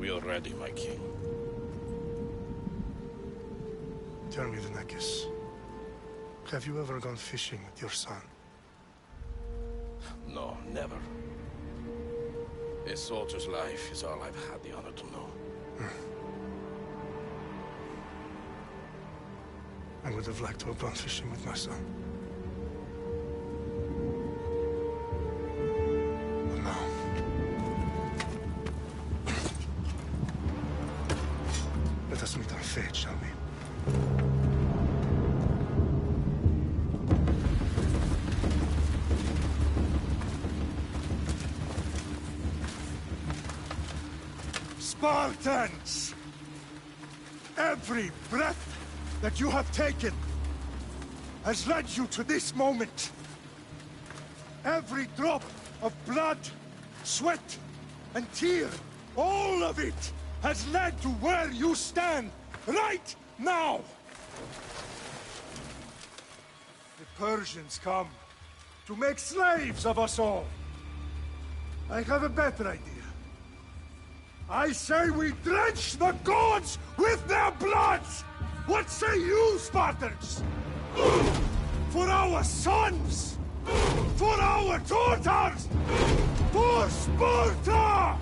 we are ready, my king. Tell me, Venekis, have you ever gone fishing with your son? No, never. A soldier's life is all I've had the honor to know. I would have liked to have gone fishing with my son. But now... let us meet our fate, shall we? Spartans! Every breath that you have taken has led you to this moment. Every drop of blood, sweat, and tear, all of it has led to where you stand right now. The Persians come to make slaves of us all. I have a better idea. I say we drench the gods with their blood! What say you, Spartans? For our sons! For our daughters! For Sparta!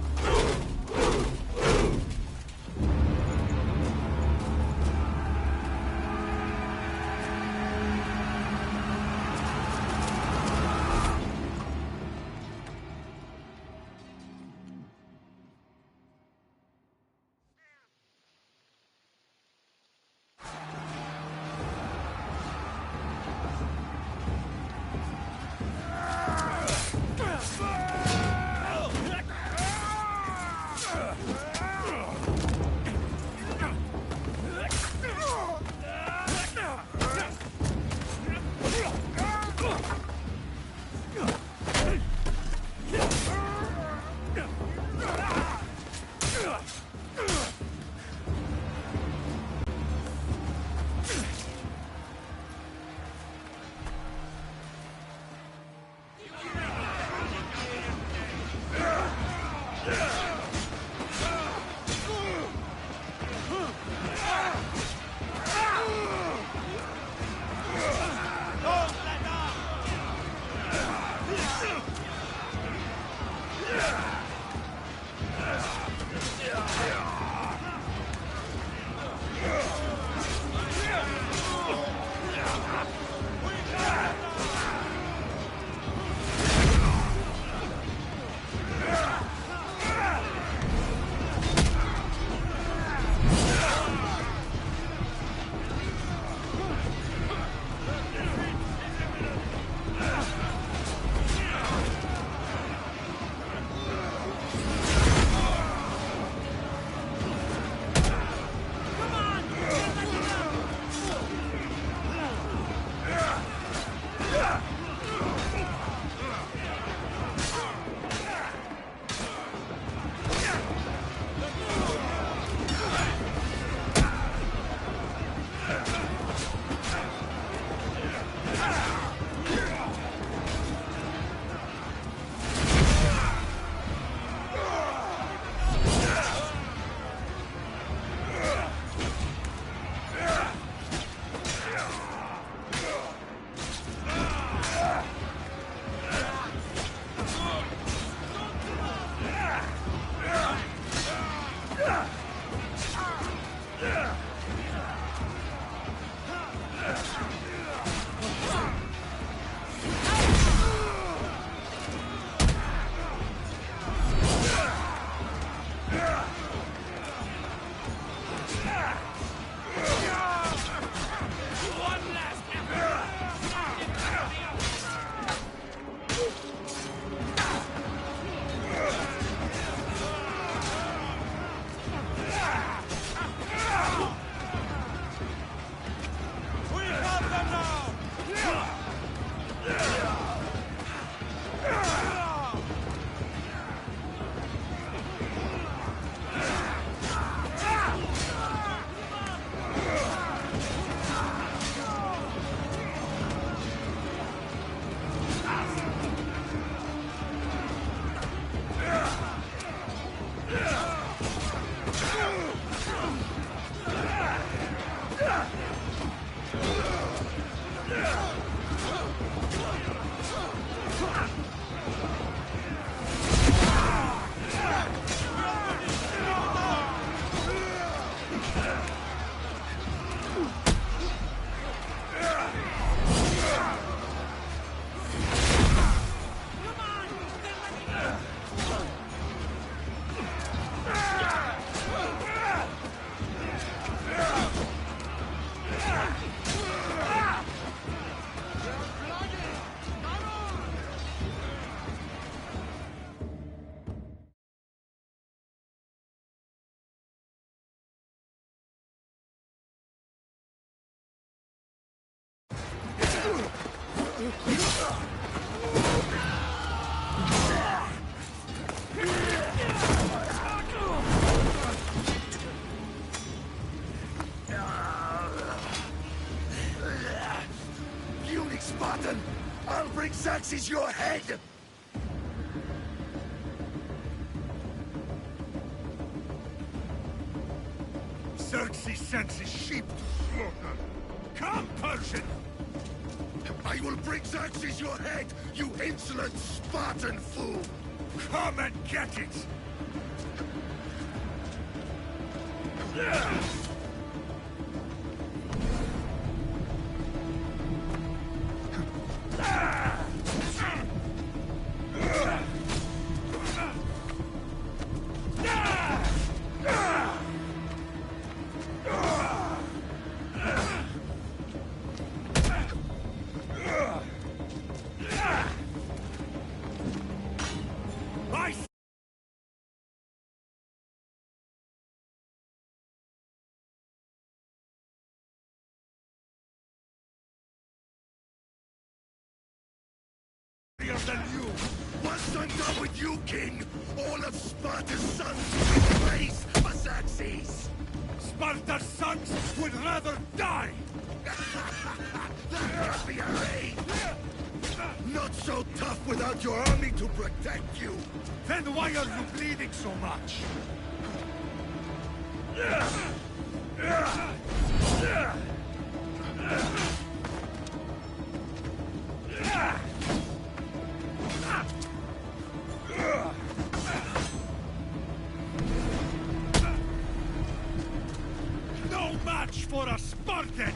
Unix Spartan! I'll bring Xerxes your head! Xerxes sends his sheep to slaughter. Come, Persian! I will bring Xerxes your head, you insolent Spartan fool! Come and get it! Than you. Once I'm done with you, King, all of Sparta's sons will raise for Xerxes. Sparta's sons would rather die. That must be a raid. Not so tough without your army to protect you. Then why are you bleeding so much? No match for a Spartan!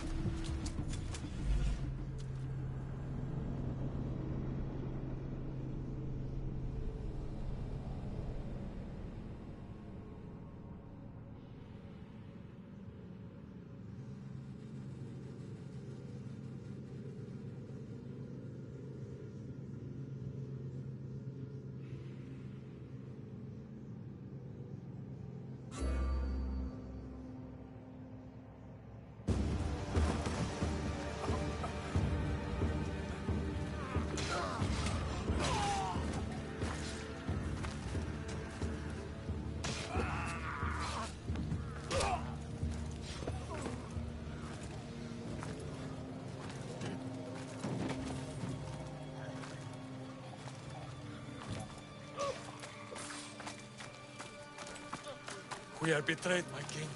We are betrayed, my king.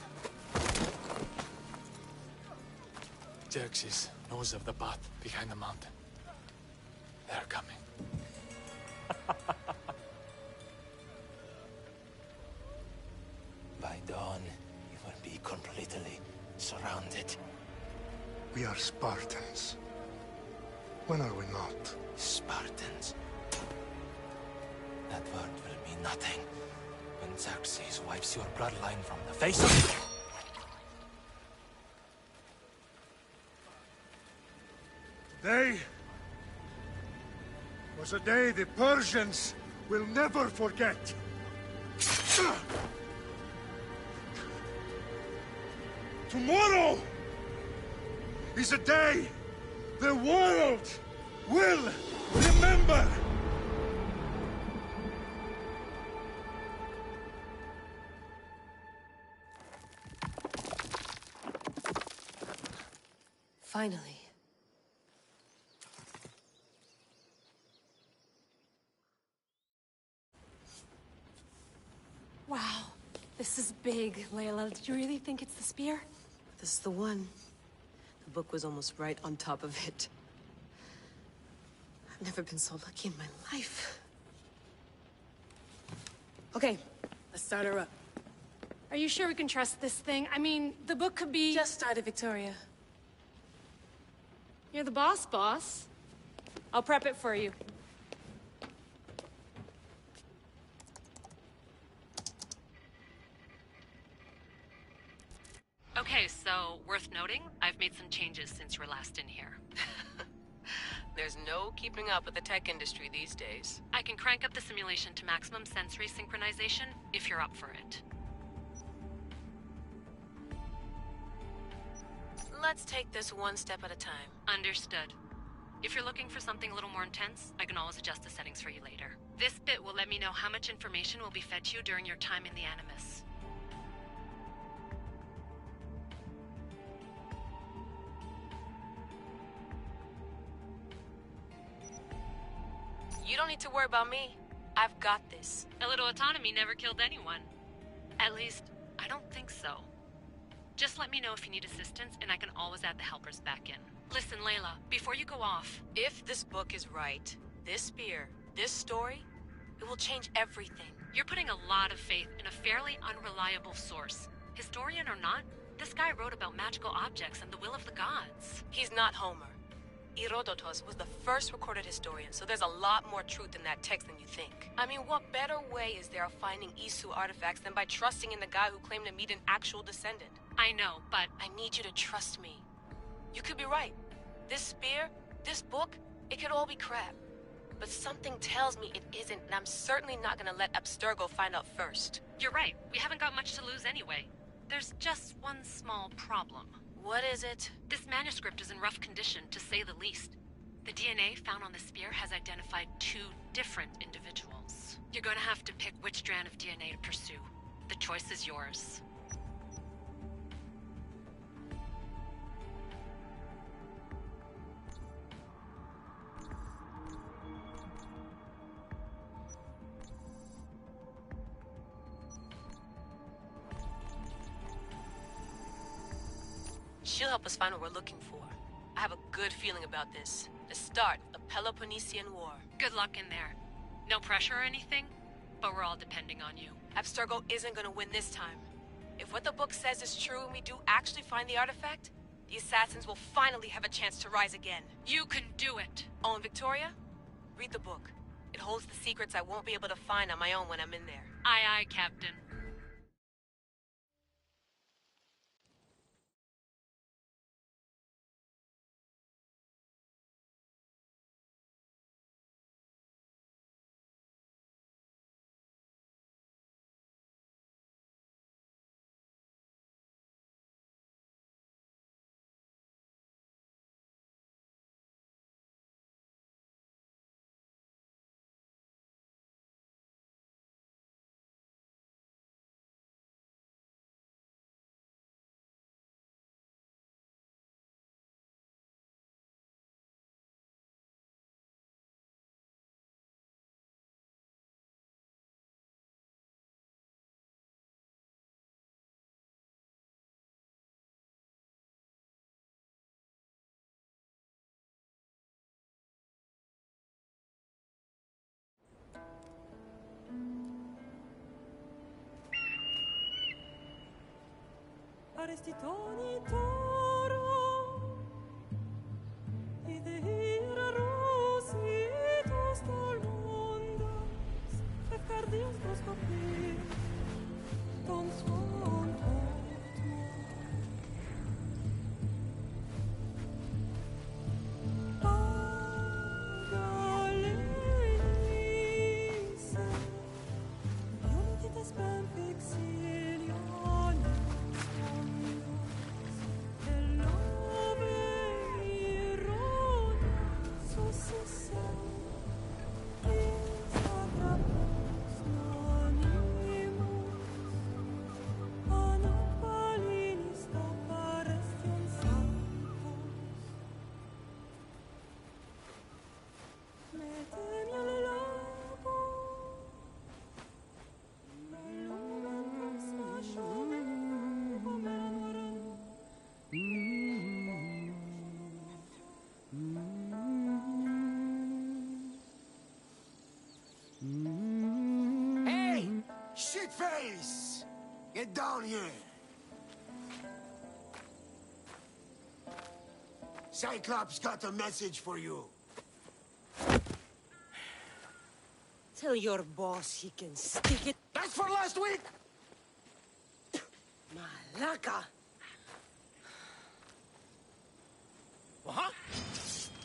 Xerxes knows of the path behind the mountain. They're coming. By dawn, you will be completely surrounded. We are Spartans. When are we not? Spartans. That word will mean nothing when Xerxes wipes your bloodline from the face of... Today was a day the Persians will never forget. Tomorrow is a day the world will remember. Finally. Wow, this is big, Layla. Did you really think it's the spear? This is the one. The book was almost right on top of it. I've never been so lucky in my life. Okay, let's start her up. Are you sure we can trust this thing? I mean, the book could be... Just started, Victoria. You're the boss. I'll prep it for you. Okay, so, worth noting, I've made some changes since you were last in here. There's no keeping up with the tech industry these days. I can crank up the simulation to maximum sensory synchronization, if you're up for it. Let's take this one step at a time. Understood. If you're looking for something a little more intense, I can always adjust the settings for you later. This bit will let me know how much information will be fed to you during your time in the Animus. You don't need to worry about me. I've got this. A little autonomy never killed anyone. At least, I don't think so. Just let me know if you need assistance, and I can always add the helpers back in. Listen, Layla, before you go off... If this book is right, this spear, this story, it will change everything. You're putting a lot of faith in a fairly unreliable source. Historian or not, this guy wrote about magical objects and the will of the gods. He's not Homer. Herodotus was the first recorded historian, so there's a lot more truth in that text than you think. I mean, what better way is there of finding Isu artifacts than by trusting in the guy who claimed to meet an actual descendant? I know, but... I need you to trust me. You could be right. This spear, this book, it could all be crap. But something tells me it isn't, and I'm certainly not gonna let Abstergo find out first. You're right. We haven't got much to lose anyway. There's just one small problem. What is it? This manuscript is in rough condition, to say the least. The DNA found on the spear has identified 2 different individuals. You're gonna have to pick which strand of DNA to pursue. The choice is yours. She'll help us find what we're looking for. I have a good feeling about this. The start of the Peloponnesian War. Good luck in there. No pressure or anything, but we're all depending on you. Abstergo isn't gonna win this time. If what the book says is true and we do actually find the artifact, the assassins will finally have a chance to rise again. You can do it! Oh, and Victoria? Read the book. It holds the secrets I won't be able to find on my own when I'm in there. Aye, aye, Captain. Arrestitoni toro idehira rositos tal mundos efcardios proscopir ton son Shitface! Get down here! Cyclops got a message for you. Tell your boss he can stick it. That's for last week! Malaka! Huh?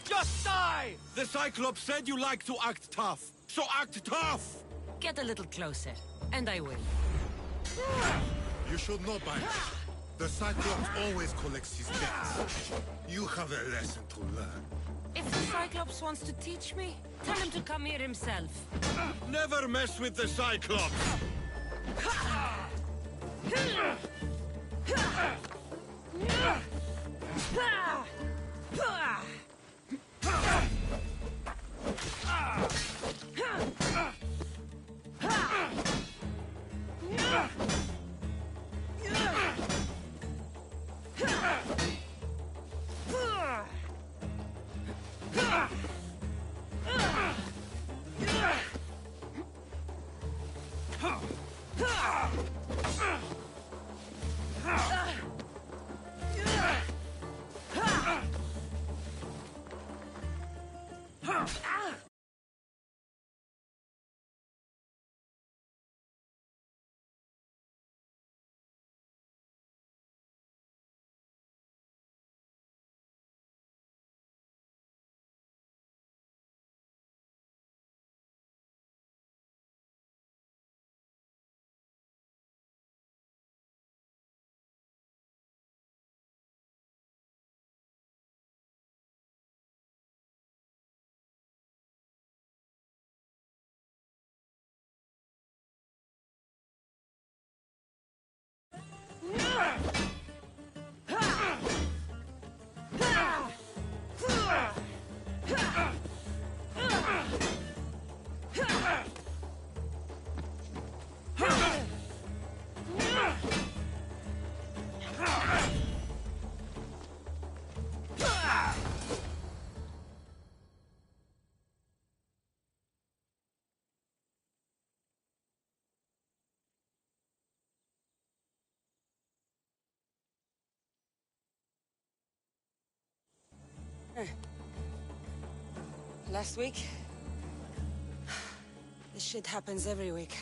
Just die! The Cyclops said you like to act tough, so act tough! Get a little closer, and I will. You should know by now. The Cyclops always collects his debts. You have a lesson to learn. If the Cyclops wants to teach me, tell him to come here himself. Never mess with the Cyclops! Last week? This shit happens every week.